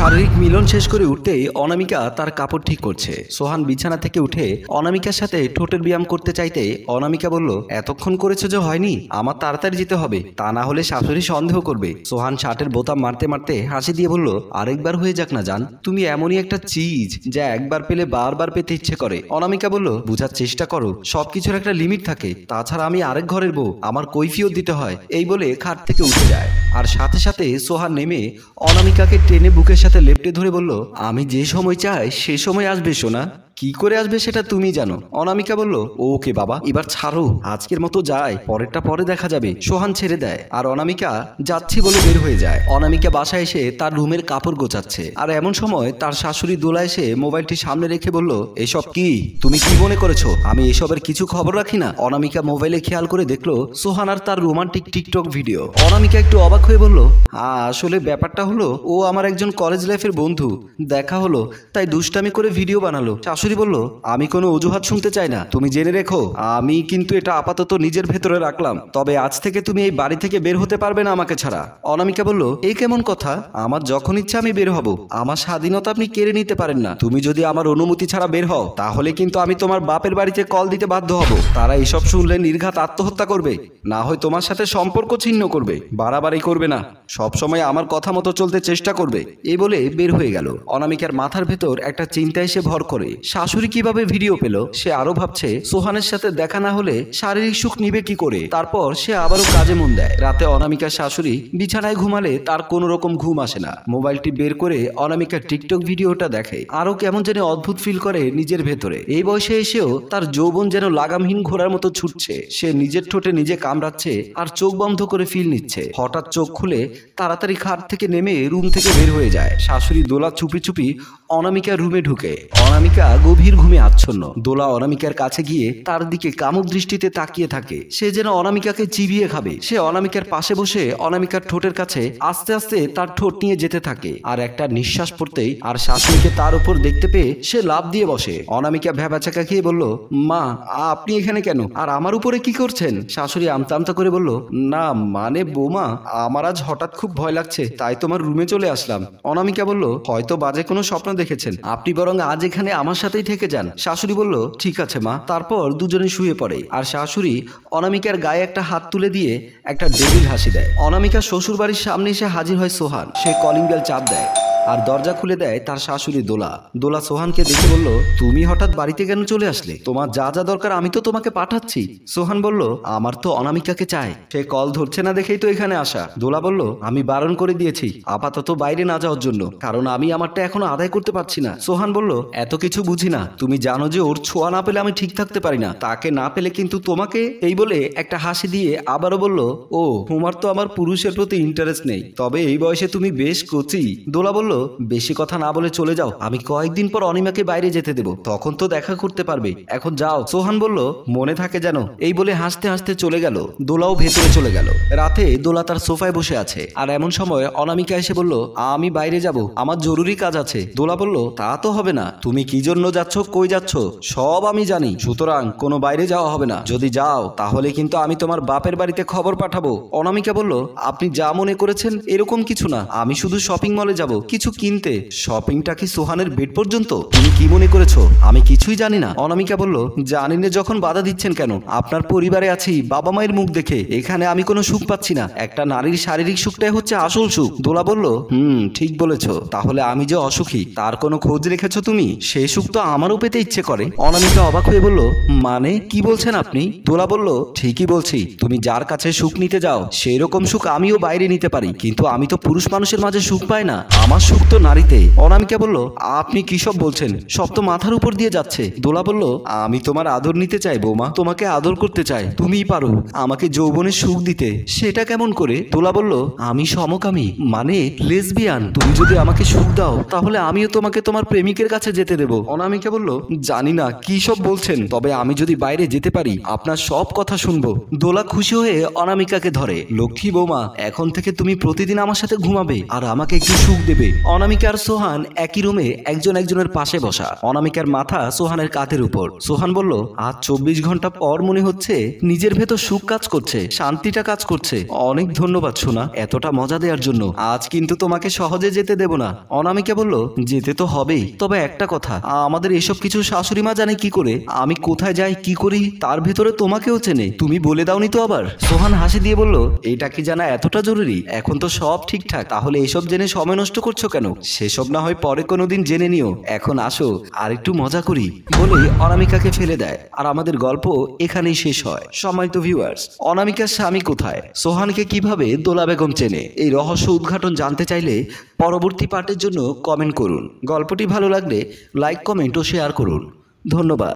শারীরিক মিলন শেষ করে উঠতেই অনামিকা তার কাপড় ঠিক করছে। সোহান বিছানা থেকে উঠে অনামিকার সাথে ঠোঁটের ব্যায়াম করতে চাইতে অনামিকা বলল, এতক্ষণ করেছো যে হয়নি, আমার তাড়াতাড়ি যেতে হবে, তা না হলে শাশুড়ি সন্দেহ করবে। সোহান শার্টের বোতাম মারতে মারতে হাসি দিয়ে বলল, আরেকবার হয়ে যাক না জান, তুমি এমনই একটা চিজ যা একবার পেলে বারবার পেতে ইচ্ছে করে। অনামিকা বলল, বুঝার চেষ্টা করো, সবকিছুর একটা লিমিট থাকে, তাছাড়া আমি আরেক ঘরের বউ, আমার কৈফিয়ত দিতে হয়। এই বলে খাট থেকে উঠে যায়, আর সাথে সাথে সোহান নেমে অনামিকাকে টেনে বুকের সাথে লেপ্টে ধরে বলল, আমি যে সময় চাই সে সময় আসবে সোনা, কি করে আসবে সেটা তুমি জানো। অনামিকা বলল, ওকে বাবা, এবার ছাড়ো, আজকের মতো যায়, পরেরটা পরে দেখা যাবে। সোহান ছেড়ে দেয় আর অনামিকা যাচ্ছি বলে বের হয়ে যায়। অনামিকা বাসায় এসে তার রুমের কাপড় গোছাচ্ছে, আর এমন সময় তার শাশুড়ি দোলা এসে মোবাইলটি সামনে রেখে বলল, এসব কি, তুমি কি মনে করেছো আমি এসবের কিছু খবর রাখি না? অনামিকা মোবাইলে খেয়াল করে দেখলো সোহান আর তার রোমান্টিক টিকটক ভিডিও। অনামিকা একটু অবাক হয়ে বলল, আসলে ব্যাপারটা হলো, ও আমার একজন কলেজ লাইফের বন্ধু, দেখা হলো তাই দুষ্টামি করে ভিডিও বানালো। শাশুড়ি বলল, আমি কোনো অজুহাত শুনতে চাই না, তুমি জেনে রেখো আমি কিন্তু এটা আপাতত নিজের ভেতরে রাখলাম, তবে আজ থেকে তুমি এই বাড়ি থেকে বের হতে পারবে না আমাকে ছাড়া। অনামিকা বলল, এই কেমন কথা, আমার যখন ইচ্ছা আমি বের হব, আমার স্বাধীনতা আপনি কেড়ে নিতে পারেন না। তুমি যদি আমার অনুমতি ছাড়া বের হও তাহলে কিন্তু আমি তোমার বাপের বাড়িতে কল দিতে বাধ্য হব, তারা এসব শুনলে নির্ঘাত আত্মহত্যা করবে, না হয় তোমার সাথে সম্পর্ক ছিন্ন করবে, বাড়াবাড়ি করবে না, সবসময় আমার কথা মতো চলতে চেষ্টা করবে। এই বলে বের হয়ে গেল। অনামিকার মাথার ভেতর একটা চিন্তা এসে ভর করে, শাশুড়ি কিভাবে ভিডিও পেল। সে আরো ভাবছে সোহানের সাথে দেখা না হলে শারীরিক সুখ নিবে কি করে। তারপর সে আবারও কাজে মন দেয়। রাতে অনামিকার শাশুড়ি বিছানায় ঘুমালে তার কোনো রকম ঘুম আসে না। মোবাইলটি বের করে অনামিকা টিকটক ভিডিওটা দেখে, আরো কেমন যেন অদ্ভুত ফিল করে নিজের ভেতরে। এই বয়সে এসেও তার যৌবন যেন লাগামহীন ঘোড়ার মতো ছুটছে। সে নিজের ঠোঁটে নিজে কামড়াচ্ছে আর চোখ বন্ধ করে ফিল নিচ্ছে। হঠাৎ চোখ খুলে তাড়াতাড়ি খাট থেকে নেমে রুম থেকে বের হয়ে যায়। শাশুড়ি দোলা চুপি চুপি অনামিকার রুমে ঢুকে। অনামিকা গভীর ঘুমে আচ্ছন্ন। দোলা অনামিকার কাছে গিয়ে তার দিকে কামুক দৃষ্টিতে তাকিয়ে থাকে, সে যেন অনামিকাকে চিবিয়ে খাবে। সে অনামিকার পাশে বসে অনামিকার ঠোঁটের কাছে আস্তে আস্তে তার ঠোঁট নিয়ে যেতে থাকে, আর একটা নিঃশ্বাস পড়তেই আর শাশুড়িকে তার উপর দেখতে পেয়ে সে লাফ দিয়ে বসে। অনামিকা ভ্যাবাচাকা খেয়ে বলল, মা আপনি এখানে কেন, আর আমার উপরে কি করছেন? শাশুড়ি আমতা আমতা করে বলল, না মানে বৌমা, আমার আজ হঠাৎ খুব ভয় লাগছে, তাই তোমার রুমে চলে আসলাম। অনামিকা বলল, হয়তো বাজে কোনো স্বপ্ন দেখেছেন, আপনি বরং আজ এখানে আমার সাথেই থেকে যান। শাশুড়ি বলল, ঠিক আছে মা। তারপর দুজনে শুয়ে পড়ে, আর শাশুড়ি অনামিকার গায়ে একটা হাত তুলে দিয়ে একটা ডেভিল হাসি দেয়। অনামিকা শ্বশুর বাড়ির সামনে এসে হাজির হয় সোহান। সে কলিং বেল চাপ দেয় আর দরজা খুলে দেয় তার শাশুড়ি দোলা। দোলা সোহানকে দেখে বলল, তুমি হঠাৎ বাড়িতে কেন চলে আসলে? তোমার যা যা দরকার আমি তো তোমাকে পাঠাচ্ছি। সোহান বলল, আমার তো অনামিকাকে চাই, সে কল ধরছে না দেখেই তো এখানে আসা। দোলা বলল, আমি বারণ করে দিয়েছি আপাতত বাইরে না যাওয়ার জন্য, কারণ আমি আমারটা এখনো আদায় করতে পারছি না। সোহান বলল, এত কিছু বুঝি না, তুমি জানো যে ওর ছোঁয়া না পেলে আমি ঠিক থাকতে পারি না, তাকে না পেলে কিন্তু তোমাকে। এই বলে একটা হাসি দিয়ে আবারও বলল, ও তোমার তো আমার পুরুষের প্রতি ইন্টারেস্ট নেই, তবে এই বয়সে তুমি বেশ কচি। দোলা বলল, বেশি কথা না বলে চলে যাও, আমি কয়েকদিন পর অনিমাকে বাইরে যেতে দেব, তখন তো দেখা করতে পারবে, এখন যাও। সোহান বলল, মনে থাকে যেন। এই বলে হাসতে হাসতে চলে গেল। দোলাও ভেতরে চলে গেল। রাতে দোলা তার সোফায় বসে আছে, আর এমন সময় অনামিকা এসে বলল, আমি বাইরে যাব, আমার জরুরি কাজ আছে। দোলা বলল, তা তো হবে না, তুমি কি জন্য যাচ্ছ, কই যাচ্ছ সব আমি জানি, সুতরাং কোনো বাইরে যাওয়া হবে না, যদি যাও তাহলে কিন্তু আমি তোমার বাপের বাড়িতে খবর পাঠাবো। অনামিকা বলল, আপনি যা মনে করেছেন এরকম কিছু না, আমি শুধু শপিং মলে যাব কিছু কিনতে। শপিংটা কি সোহানের বেড পর্যন্ত? তুমি কি মনে করেছো আমি কিছুই জানি না? অনামিকা বলল, জানি না যখন বাধা দিচ্ছেন কেন, আপনার পরিবারে আছি, বাবা মায়ের মুখ দেখে এখানে আমি কোনো সুখ পাচ্ছি না, একটা নারীর শারীরিক সুখটাই হচ্ছে আসল সুখ। দোলা বলল, ঠিক বলেছো, তাহলে আমি যে অসুখী তার কোনো খোঁজ রেখেছো তুমি? সেই সুখ তো আমারও পেতে ইচ্ছে করে। অনামিকা অবাক হয়ে বলল, মানে কি বলছেন আপনি? দোলা বলল, ঠিকই বলছি, তুমি যার কাছে সুখ নিতে যাও সেই রকম সুখ আমিও বাইরে নিতে পারি, কিন্তু আমি তো পুরুষ মানুষের মাঝে সুখ পাই না, আমার সুখ তো নারীতে। অনামিকা বলল, আপনি কি সব বলছেন, সব তো মাথার উপর দিয়ে যাচ্ছে। দোলা বলল, আমি তোমার আদর নিতে চাই বৌমা, তোমাকে আদর করতে চাই, তুমিই পারো আমাকে যৌবনের সুখ দিতে। সেটা কেমন করে? দোলা বলল, আমি সমকামী, মানে লেসবিয়ান, তুমি যদি আমাকে সুখ দাও তাহলে আমিও তোমাকে তোমার প্রেমিকের কাছে যেতে দেব। অনামিকা বলল, জানি না কি সব বলছেন, তবে আমি যদি বাইরে যেতে পারি আপনার সব কথা শুনবো। দোলা খুশি হয়ে অনামিকাকে ধরে, লক্ষ্মী বৌমা, এখন থেকে তুমি প্রতিদিন আমার সাথে ঘুমাবে আর আমাকে একটু সুখ দেবে, অনামিকা আর সোহান একই রুমে একজন একজনের পাশে বসা। অনামিকার মাথা সোহানের কাঁধের উপর। সোহান বলল, আজ 24 ঘন্টা পর মনে হচ্ছে নিজের ভেতর সুখ কাজ করছে, শান্তিটা কাজ করছে। অনেক ধন্যবাদ সোনা, এতটা মজা দেওয়ার জন্য। আজ কিন্তু তোমাকে সহজে যেতে দেব না। অনামিকা বলল, যেতে তো হবেই, তবে একটা কথা, আমাদের এসব কিছু শাশুড়ি মা জানে কি করে? আমি কোথায় যাই কি করি তার ভেতরে তোমাকেও চেনে, তুমি বলে দাওনি তো আবার? সোহান হাসি দিয়ে বলল, এটা কি জানা এতটা জরুরি? এখন তো সব ঠিকঠাক, তাহলে এসব জেনে সময় নষ্ট করছো কেন? সেসব না হয় পরে কোনোদিন জেনে নিও, এখন আসো আর একটু মজা করি বলে অনামিকাকে ফেলে দেয়। আর আমাদের গল্প এখানেই শেষ হয়। সম্মানিত ভিউয়ার্স, অনামিকার স্বামী কোথায়, সোহানকে কিভাবে দোলা বেগম চেনে, এই রহস্য উদ্ঘাটন জানতে চাইলে পরবর্তী পার্টের জন্য কমেন্ট করুন। গল্পটি ভালো লাগলে লাইক, কমেন্ট ও শেয়ার করুন। ধন্যবাদ।